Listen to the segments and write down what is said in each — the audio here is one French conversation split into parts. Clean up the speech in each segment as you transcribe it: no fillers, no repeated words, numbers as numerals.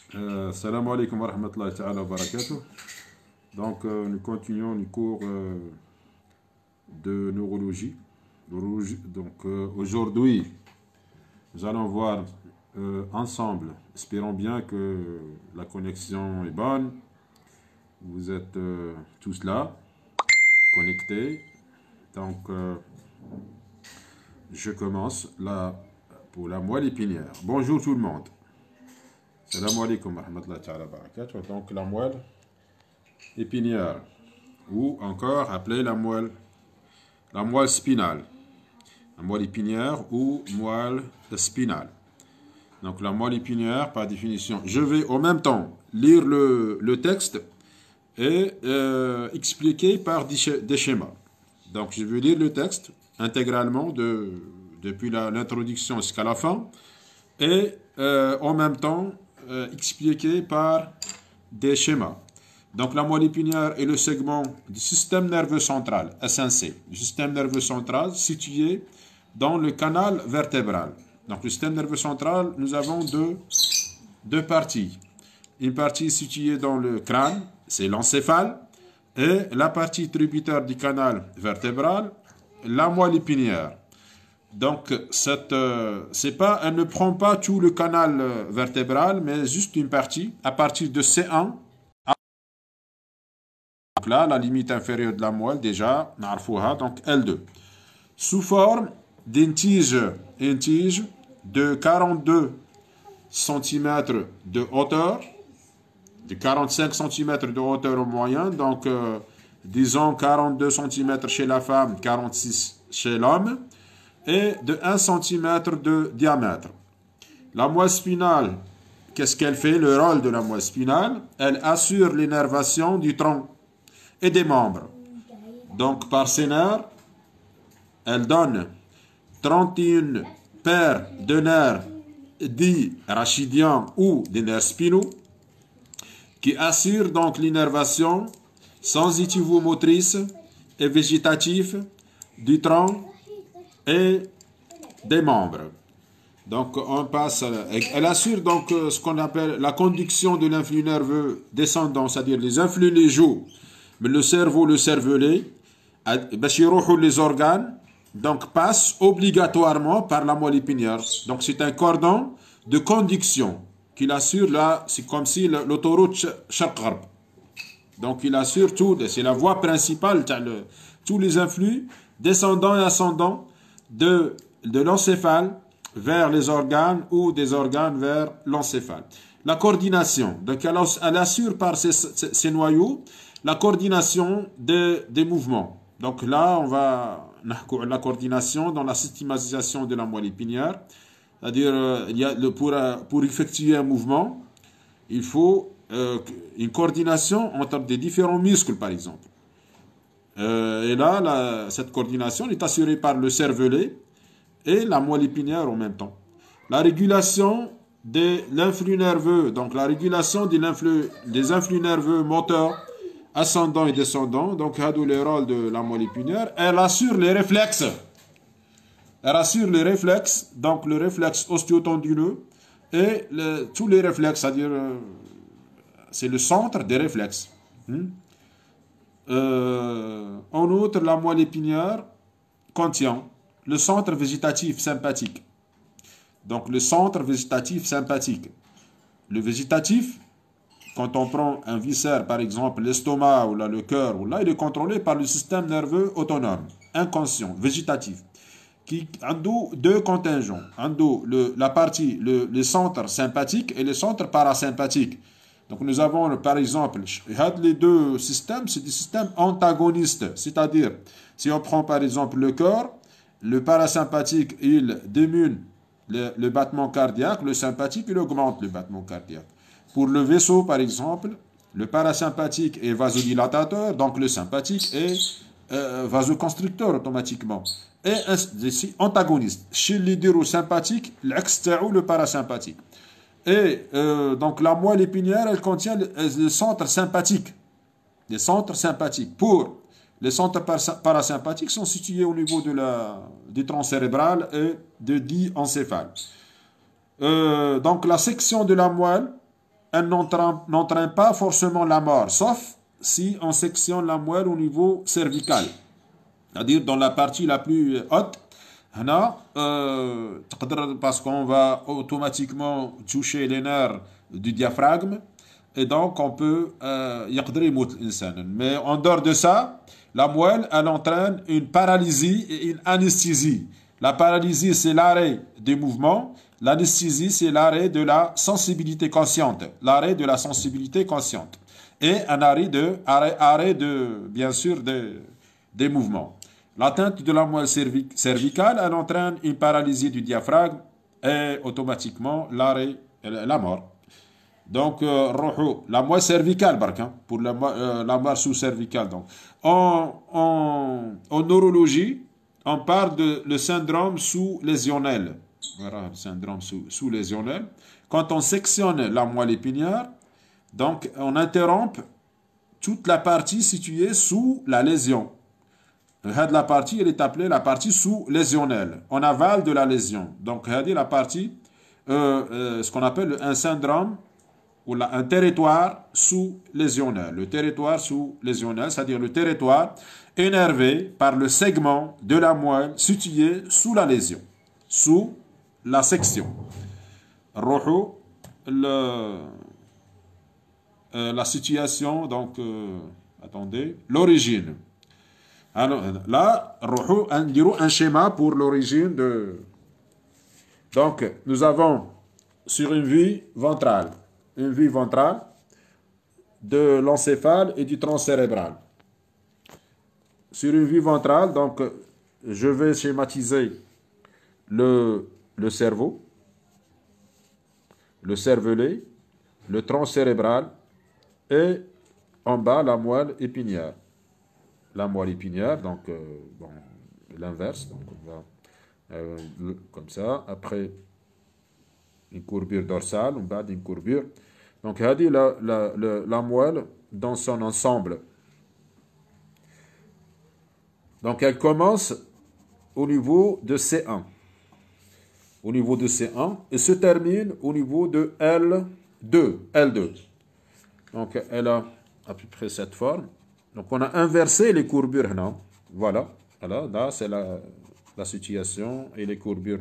Salam alaikum wa rahmatullahi ta'ala wa barakatuh. Donc, nous continuons le cours de neurologie. Donc, aujourd'hui, nous allons voir ensemble, espérons bien que la connexion est bonne. Vous êtes tous là, connectés. Donc, je commence là pour la moelle épinière. Bonjour tout le monde. Salam alaikum wa rahmatullahi ta'ala wa barakatuh. Donc, la moelle épinière, ou encore appelée la moelle spinale. La moelle épinière ou moelle spinale. Donc, la moelle épinière, par définition. Je vais en même temps lire le texte et expliquer par des schémas. Donc, je vais lire le texte intégralement depuis l'introduction jusqu'à la fin et en même temps expliquer par des schémas. Donc, la moelle épinière est le segment du système nerveux central, SNC, du système nerveux central situé dans le canal vertébral. Donc, le système nerveux central, nous avons deux parties. Une partie située dans le crâne, c'est l'encéphale, et la partie tributaire du canal vertébral, la moelle épinière. Donc, elle ne prend pas tout le canal vertébral, mais juste une partie, à partir de C1. Donc là, la limite inférieure de la moelle, déjà, donc L2. Sous forme d'une tige de 42 cm de hauteur, de 45 cm de hauteur en moyenne, donc disons 42 cm chez la femme, 46 chez l'homme, et de 1 cm de diamètre. La moelle spinale, qu'est-ce qu'elle fait? Le rôle de la moelle spinale, elle assure l'innervation du tronc et des membres. Donc par ses nerfs, elle donne 31 paires de nerfs dits rachidiens ou des nerfs spinaux qui assurent donc l'innervation sensitivo-motrice et végétative du tronc et des membres. Donc on passe, elle assure donc ce qu'on appelle la conduction de l'influx nerveux descendant, c'est-à-dire les influx légaux, mais le cerveau, le cervelet, les organes, donc passent obligatoirement par la moelle épinière. Donc c'est un cordon de conduction qu'il assure là, c'est comme si l'autoroute Sharq-Gharb. Donc il assure tout, c'est la voie principale, tous les influx descendants et ascendants de l'encéphale vers les organes ou des organes vers l'encéphale. La coordination, donc elle assure par ces noyaux la coordination des mouvements. Donc là, on va la coordination dans la systématisation de la moelle épinière. C'est-à-dire, pour effectuer un mouvement, il faut une coordination entre des différents muscles, par exemple. Et là, cette coordination est assurée par le cervelet et la moelle épinière en même temps. La régulation de l'influx nerveux, donc la régulation des influx nerveux moteurs, ascendants et descendants, donc le rôle de la moelle épinière, elle assure les réflexes. Elle assure les réflexes, donc le réflexe osteotendineux et tous les réflexes, c'est-à-dire c'est le centre des réflexes. En outre, la moelle épinière contient le centre végétatif sympathique. Donc le centre végétatif sympathique. Le végétatif, quand on prend un viscère, par exemple l'estomac ou là, le cœur, ou là, il est contrôlé par le système nerveux autonome, inconscient, végétatif, qui a deux contingents. La partie, le centre sympathique et le centre parasympathique. Donc nous avons par exemple, les deux systèmes, c'est des systèmes antagonistes. C'est-à-dire, si on prend par exemple le cœur, le parasympathique, il diminue le battement cardiaque, le sympathique, il augmente le battement cardiaque. Pour le vaisseau, par exemple, le parasympathique est vasodilatateur, donc le sympathique est vasoconstricteur automatiquement. Et ainsi, antagoniste. Chez l'hydrosympathique, le parasympathique. Et donc la moelle épinière, elle contient les centres sympathiques. Les centres sympathiques. Les centres parasympathiques sont situés au niveau du tronc cérébral et de dit encéphale. Donc la section de la moelle elle n'entraîne pas forcément la mort, sauf si on sectionne la moelle au niveau cervical, c'est-à-dire dans la partie la plus haute. Parce qu'on va automatiquement toucher les nerfs du diaphragme et donc on peut mais en dehors de ça, la moelle elle entraîne une paralysie et une anesthésie. La paralysie c'est l'arrêt des mouvements, l'anesthésie c'est l'arrêt de la sensibilité consciente, l'arrêt de la sensibilité consciente et un arrêt de bien sûr des mouvements. L'atteinte de la moelle cervicale, elle entraîne une paralysie du diaphragme et automatiquement l'arrêt, la mort. Donc, la moelle cervicale, pour la moelle sous-cervicale. Donc, en neurologie, on parle de le syndrome sous-lésionnel. Voilà, le syndrome sous-lésionnel. Quand on sectionne la moelle épinière, donc on interrompt toute la partie située sous la lésion. La partie, elle est appelée la partie sous-lésionnelle, en aval de la lésion. Donc, la partie, ce qu'on appelle un syndrome ou un territoire sous-lésionnel. Le territoire sous-lésionnel, c'est-à-dire le territoire énervé par le segment de la moelle situé sous la lésion, sous la section. La situation, donc, attendez, l'origine. Alors là, on dirait un schéma pour l'origine de... Donc, nous avons sur une vue ventrale de l'encéphale et du tronc cérébral. Sur une vue ventrale, donc, je vais schématiser le cerveau, le cervelet, le tronc cérébral et en bas la moelle épinière. La moelle épinière, donc bon, l'inverse, donc on va comme ça, après une courbure dorsale, on va d'une courbure. Donc, la moelle dans son ensemble. Donc, elle commence au niveau de C1. Au niveau de C1 et se termine au niveau de L2. Donc, elle a à peu près cette forme. Donc, on a inversé les courbures. Non? Voilà. Là, c'est la situation et les courbures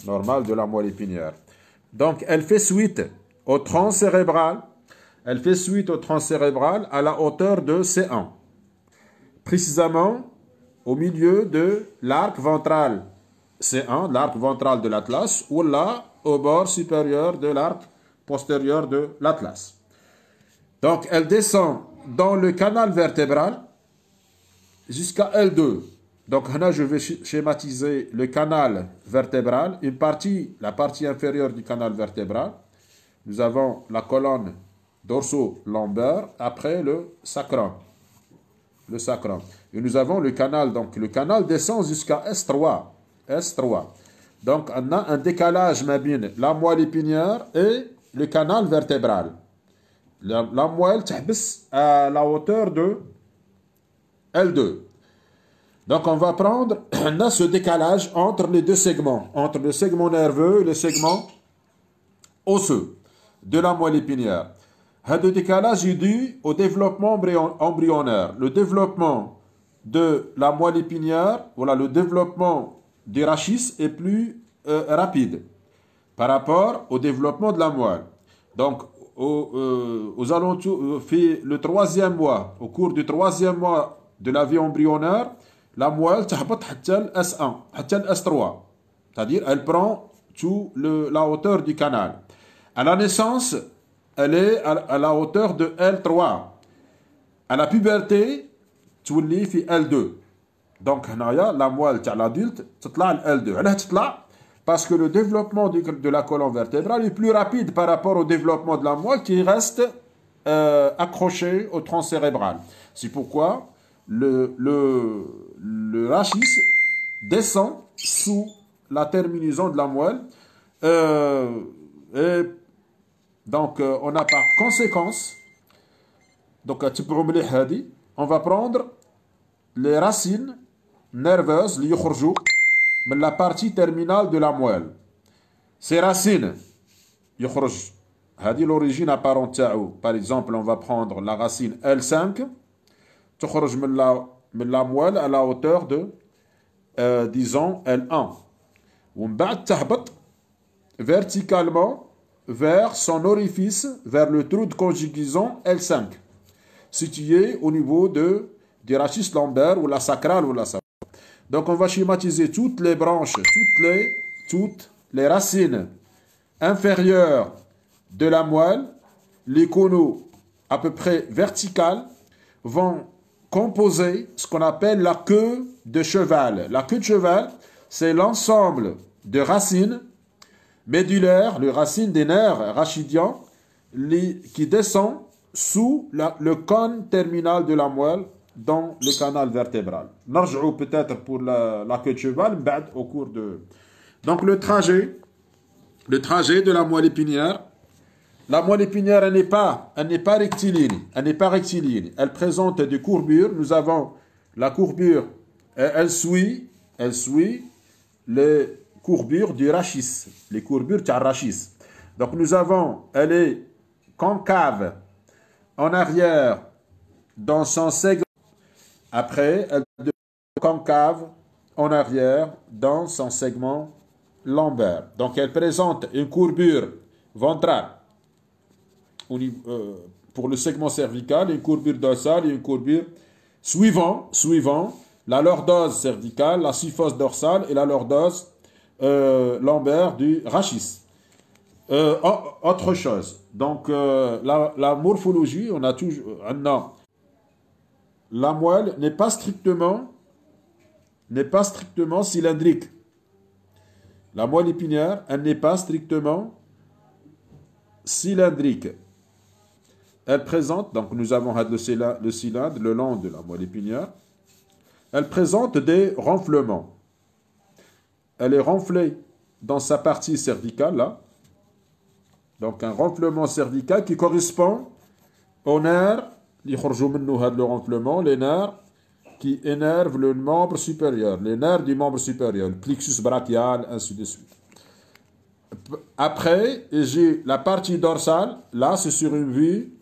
normales de la moelle épinière. Donc, elle fait suite au tronc cérébral. Elle fait suite au tronc cérébral à la hauteur de C1. Précisément au milieu de l'arc ventral C1, l'arc ventral de l'atlas, ou là, au bord supérieur de l'arc postérieur de l'atlas. Donc, elle descend dans le canal vertébral jusqu'à L2. Donc, là, je vais schématiser le canal vertébral, la partie inférieure du canal vertébral. Nous avons la colonne dorso-lombaire, après le sacrum. Et nous avons le canal, donc le canal descend jusqu'à S3. Donc, on a un décalage mabine, la moelle épinière et le canal vertébral. La moelle تحبس à la hauteur de L2. Donc, on va prendre ce décalage entre les deux segments, entre le segment nerveux et le segment osseux de la moelle épinière. Ce décalage est dû au développement embryonnaire. Le développement de la moelle épinière, voilà, le développement du rachis est plus rapide par rapport au développement de la moelle. Donc, aux alentours, fait le 3e mois, au cours du 3e mois de la vie embryonnaire, la moelle تهبط حتى S1, حتى S3. C'est-à-dire, elle prend toute la hauteur du canal. À la naissance, elle est à la hauteur de L3. À la puberté, تولي في L2. Donc, la moelle de l'adulte, تطلع L2. Elle تطلع parce que le développement de la colonne vertébrale est plus rapide par rapport au développement de la moelle qui reste accroché au tronc cérébral. C'est pourquoi le rachis descend sous la terminaison de la moelle. Et donc, on a par conséquence, donc, on va prendre les racines nerveuses, les يخرجوا من la partie terminale de la moelle. Ces racines, يخرج هذه l'origine apparente تاعو. Par exemple, on va prendre la racine L5 تخرج من la moelle à la hauteur de disons L1 ومن بعد تهبط verticalement vers son orifice, vers le trou de conjugaison L5 situé au niveau du rachis lombaire ou la sacrale ou la sacrale. Donc on va schématiser toutes les branches, toutes les racines inférieures de la moelle, les conaux à peu près verticales vont composer ce qu'on appelle la queue de cheval. La queue de cheval, c'est l'ensemble de racines médulaires, les racines des nerfs rachidiens qui descend sous le cône terminal de la moelle dans le canal vertébral. Narjou peut-être pour la queue de cheval, au cours de... Donc le trajet de la moelle épinière. La moelle épinière, elle n'est pas rectiligne. Elle présente des courbures. Nous avons la courbure, elle suit les courbures du rachis, les courbures du rachis. Donc nous avons, elle est concave en arrière dans son segment. Après, elle devient concave en arrière dans son segment lombaire. Donc elle présente une courbure ventrale pour le segment cervical, une courbure dorsale et une courbure suivant la lordose cervicale, la syphose dorsale et la lordose lombaire du rachis. Autre chose. Donc la morphologie, on a toujours la moelle n'est pas strictement cylindrique. La moelle épinière, elle n'est pas strictement cylindrique. Elle présente, donc nous avons le cylindre le long de la moelle épinière. Elle présente des renflements. Elle est renflée dans sa partie cervicale, là. Donc un renflement cervical qui correspond aux nerfs, le renflement, les nerfs qui énervent le membre supérieur, les nerfs du membre supérieur, le plexus brachial, ainsi de suite. Après, j'ai la partie dorsale, là c'est sur une vue